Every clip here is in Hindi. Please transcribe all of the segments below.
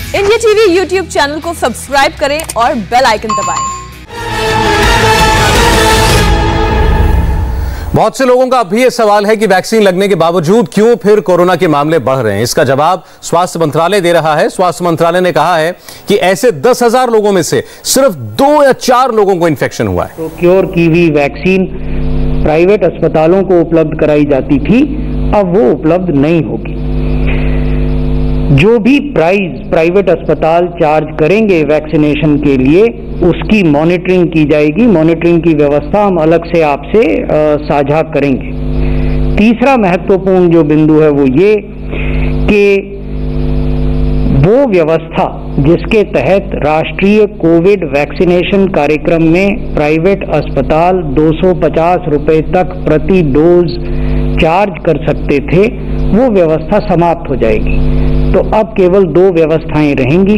इंडिया टीवी यूट्यूब चैनल को सब्सक्राइब करें और बेल आइकन दबाएं। बहुत से लोगों का अब भी यह सवाल है कि वैक्सीन लगने के बावजूद क्यों फिर कोरोना के मामले बढ़ रहे हैं। इसका जवाब स्वास्थ्य मंत्रालय दे रहा है। स्वास्थ्य मंत्रालय ने कहा है कि ऐसे 10,000 लोगों में से सिर्फ 2 या 4 लोगों को इन्फेक्शन हुआ है। प्रोक्योर की हुई वैक्सीन प्राइवेट अस्पतालों को उपलब्ध कराई जाती थी, अब वो उपलब्ध नहीं होगी। जो भी प्राइस प्राइवेट अस्पताल चार्ज करेंगे वैक्सीनेशन के लिए, उसकी मॉनिटरिंग की जाएगी। मॉनिटरिंग की व्यवस्था हम अलग से आपसे साझा करेंगे। तीसरा महत्वपूर्ण जो बिंदु है वो ये कि वो व्यवस्था जिसके तहत राष्ट्रीय कोविड वैक्सीनेशन कार्यक्रम में प्राइवेट अस्पताल 250 रुपए तक प्रति डोज चार्ज कर सकते थे, वो व्यवस्था समाप्त हो जाएगी। तो अब केवल 2 व्यवस्थाएं रहेंगी।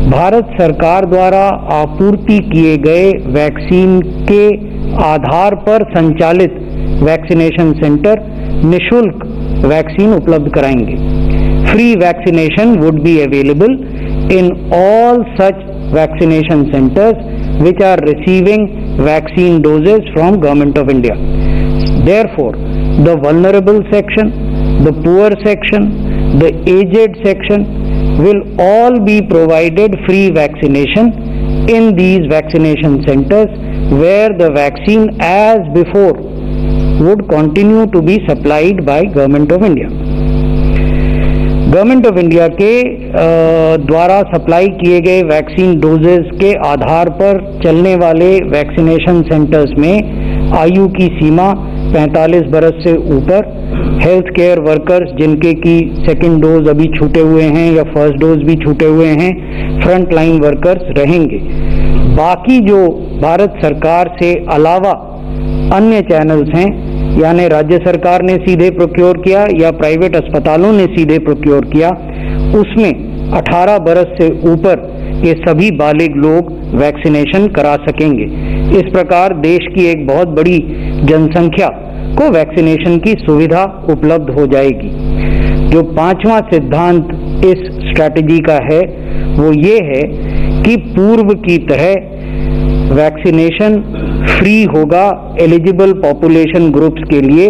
भारत सरकार द्वारा आपूर्ति किए गए वैक्सीन के आधार पर संचालित वैक्सीनेशन सेंटर निःशुल्क वैक्सीन उपलब्ध कराएंगे। Free vaccination would be available in all such vaccination centres which are receiving vaccine doses from Government of India. Therefore, the vulnerable section, the poor section, the aged section will all be provided free vaccination in these vaccination centers where the vaccine as before would continue to be supplied by Government of India. Government of India के द्वारा सप्लाई किए गए वैक्सीन डोजेस के आधार पर चलने वाले वैक्सीनेशन सेंटर्स में आयु की सीमा 45 बरस से ऊपर, हेल्थ केयर वर्कर्स जिनके की सेकेंड डोज अभी छूटे हुए हैं या फर्स्ट डोज भी छूटे हुए हैं, फ्रंट लाइन वर्कर्स रहेंगे। बाकी जो भारत सरकार से अलावा अन्य चैनल्स हैं, यानी राज्य सरकार ने सीधे प्रोक्योर किया या प्राइवेट अस्पतालों ने सीधे प्रोक्योर किया, उसमें 18 बरस से ऊपर के सभी बालिग लोग वैक्सीनेशन करा सकेंगे। इस प्रकार देश की एक बहुत बड़ी जनसंख्या को वैक्सीनेशन की सुविधा उपलब्ध हो जाएगी। जो 5वां सिद्धांत इस स्ट्रैटेजी का है वो ये है कि पूर्व की तरह वैक्सीनेशन फ्री होगा एलिजिबल पॉपुलेशन ग्रुप्स के लिए,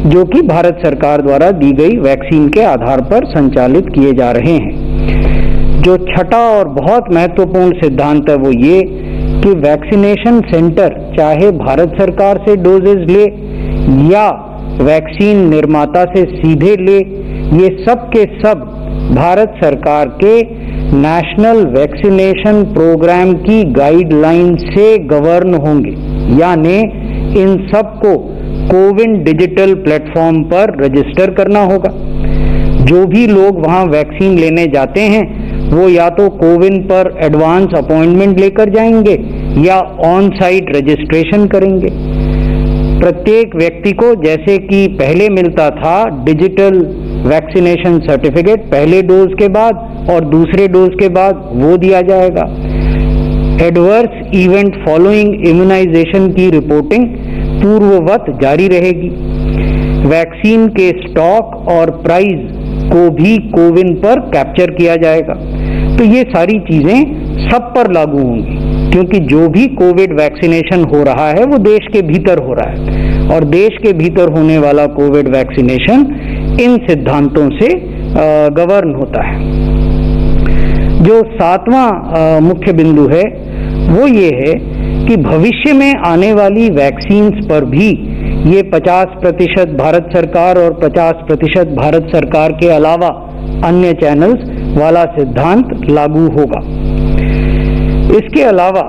जो कि भारत सरकार द्वारा दी गई वैक्सीन के आधार पर संचालित किए जा रहे हैं। जो छठा और बहुत महत्वपूर्ण सिद्धांत है वो ये कि वैक्सीनेशन सेंटर चाहे भारत सरकार से डोजेज ले या वैक्सीन निर्माता से सीधे ले, ये सब के सब भारत सरकार के नेशनल वैक्सीनेशन प्रोग्राम की गाइडलाइन से गवर्न होंगे। यानी इन सबको कोविन डिजिटल प्लेटफॉर्म पर रजिस्टर करना होगा। जो भी लोग वहां वैक्सीन लेने जाते हैं वो या तो कोविन पर एडवांस अपॉइंटमेंट लेकर जाएंगे या ऑन साइट रजिस्ट्रेशन करेंगे। प्रत्येक व्यक्ति को जैसे कि पहले मिलता था डिजिटल वैक्सीनेशन सर्टिफिकेट पहले डोज के बाद और दूसरे डोज के बाद, वो दिया जाएगा। एडवर्स इवेंट फॉलोइंग इम्यूनाइजेशन की रिपोर्टिंग पूर्ववत जारी रहेगी। वैक्सीन के स्टॉक और प्राइस को भी कोविन पर कैप्चर किया जाएगा। तो ये सारी चीजें सब पर लागू होंगी, क्योंकि जो भी कोविड वैक्सीनेशन हो रहा है वो देश के भीतर हो रहा है और देश के भीतर होने वाला कोविड वैक्सीनेशन इन सिद्धांतों से गवर्न होता है। जो 7वां मुख्य बिंदु है वो ये है कि भविष्य में आने वाली वैक्सीन्स पर भी ये 50% भारत सरकार और 50% भारत सरकार के अलावा अन्य चैनल्स वाला सिद्धांत लागू होगा। इसके अलावा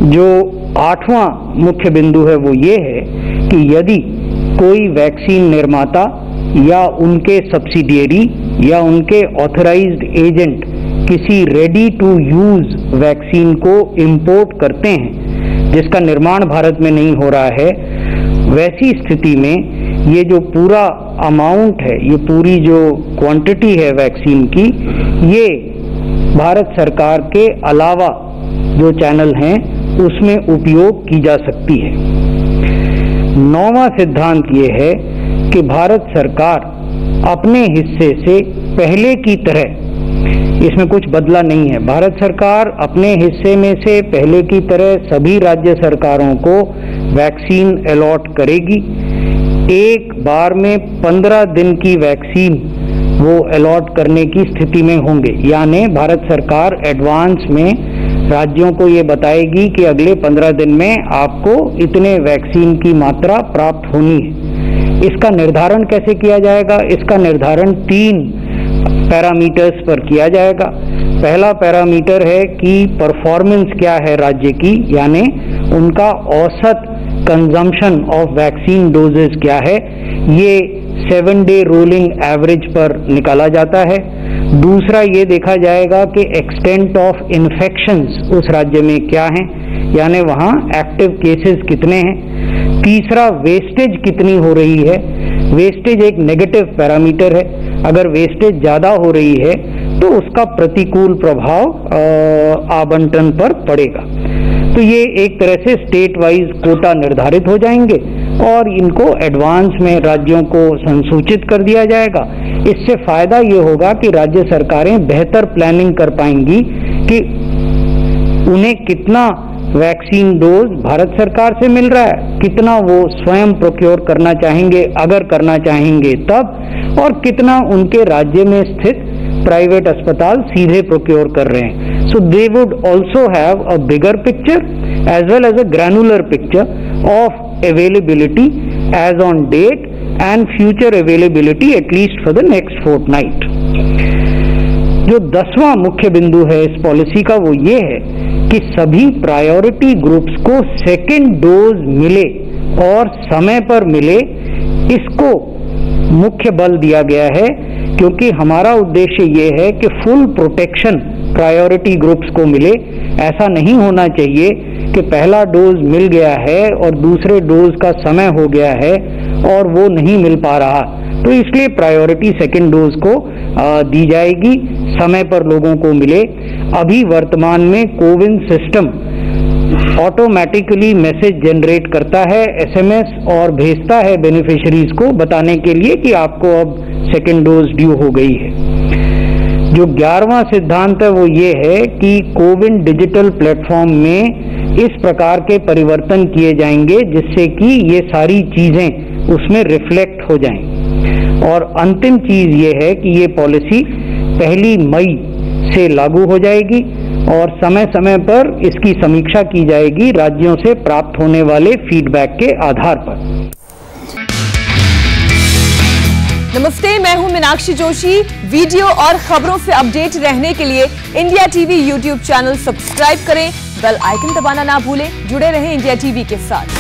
जो 8वां मुख्य बिंदु है वो ये है कि यदि कोई वैक्सीन निर्माता या उनके सब्सिडियरी या उनके ऑथराइज्ड एजेंट किसी रेडी टू यूज वैक्सीन को इंपोर्ट करते हैं जिसका निर्माण भारत में नहीं हो रहा है, वैसी स्थिति में ये जो पूरा अमाउंट है, ये पूरी जो क्वांटिटी है वैक्सीन की, ये भारत सरकार के अलावा जो चैनल हैं उसमें उपयोग की जा सकती है। 9वां सिद्धांत ये है कि भारत सरकार अपने हिस्से से पहले की तरह इसमें कुछ बदला नहीं है। भारत सरकार अपने हिस्से में से पहले की तरह सभी राज्य सरकारों को वैक्सीन अलॉट करेगी। एक बार में 15 दिन की वैक्सीन वो अलॉट करने की स्थिति में होंगे, यानी भारत सरकार एडवांस में राज्यों को ये बताएगी कि अगले 15 दिन में आपको इतने वैक्सीन की मात्रा प्राप्त होनी है। इसका निर्धारण कैसे किया जाएगा? इसका निर्धारण 3 पैरामीटर्स पर किया जाएगा। पहला पैरामीटर है कि परफॉर्मेंस क्या है राज्य की, यानी उनका औसत कंजम्पशन ऑफ वैक्सीन डोजेस क्या है, ये 7-डे रोलिंग एवरेज पर निकाला जाता है। दूसरा ये देखा जाएगा कि एक्सटेंट ऑफ इन्फेक्शंस उस राज्य में क्या हैं, यानी वहाँ एक्टिव केसेस कितने हैं। तीसरा वेस्टेज कितनी हो रही है। वेस्टेज एक नेगेटिव पैरामीटर है, अगर वेस्टेज ज़्यादा हो रही है तो उसका प्रतिकूल प्रभाव आवंटन पर पड़ेगा। तो ये एक तरह से स्टेट वाइज कोटा निर्धारित हो जाएंगे और इनको एडवांस में राज्यों को संसूचित कर दिया जाएगा। इससे फायदा ये होगा कि राज्य सरकारें बेहतर प्लानिंग कर पाएंगी कि उन्हें कितना वैक्सीन डोज भारत सरकार से मिल रहा है, कितना वो स्वयं प्रोक्योर करना चाहेंगे अगर करना चाहेंगे तब, और कितना उनके राज्य में स्थित प्राइवेट अस्पताल सीधे प्रोक्योर कर रहे हैं। So they would also have a bigger picture as well as a granular picture of availability as on date and future availability at least for the next fortnight. जो 10वां मुख्य बिंदु है इस पॉलिसी का वो ये है कि सभी प्रायोरिटी ग्रुप्स को सेकेंड डोज मिले और समय पर मिले। इसको मुख्य बल दिया गया है क्योंकि हमारा उद्देश्य ये है कि फुल प्रोटेक्शन प्रायोरिटी ग्रुप्स को मिले। ऐसा नहीं होना चाहिए कि पहला डोज मिल गया है और दूसरे डोज का समय हो गया है और वो नहीं मिल पा रहा। तो इसलिए प्रायोरिटी सेकेंड डोज को दी जाएगी, समय पर लोगों को मिले। अभी वर्तमान में CoWIN system automatically message generate करता है, एसएमएस, और भेजता है बेनिफिशरीज को बताने के लिए कि आपको अब सेकेंड डोज ड्यू हो गई है। जो 11वां सिद्धांत है वो ये है कि कोविन डिजिटल प्लेटफॉर्म में इस प्रकार के परिवर्तन किए जाएंगे जिससे कि ये सारी चीजें उसमें रिफ्लेक्ट हो जाएं। और अंतिम चीज ये है कि ये पॉलिसी 1 मई से लागू हो जाएगी और समय समय पर इसकी समीक्षा की जाएगी राज्यों से प्राप्त होने वाले फीडबैक के आधार पर। नमस्ते, मैं हूं मीनाक्षी जोशी। वीडियो और खबरों से अपडेट रहने के लिए India TV YouTube channel subscribe करें, बेल आइकन दबाना ना भूलें। जुड़े रहें इंडिया टीवी के साथ।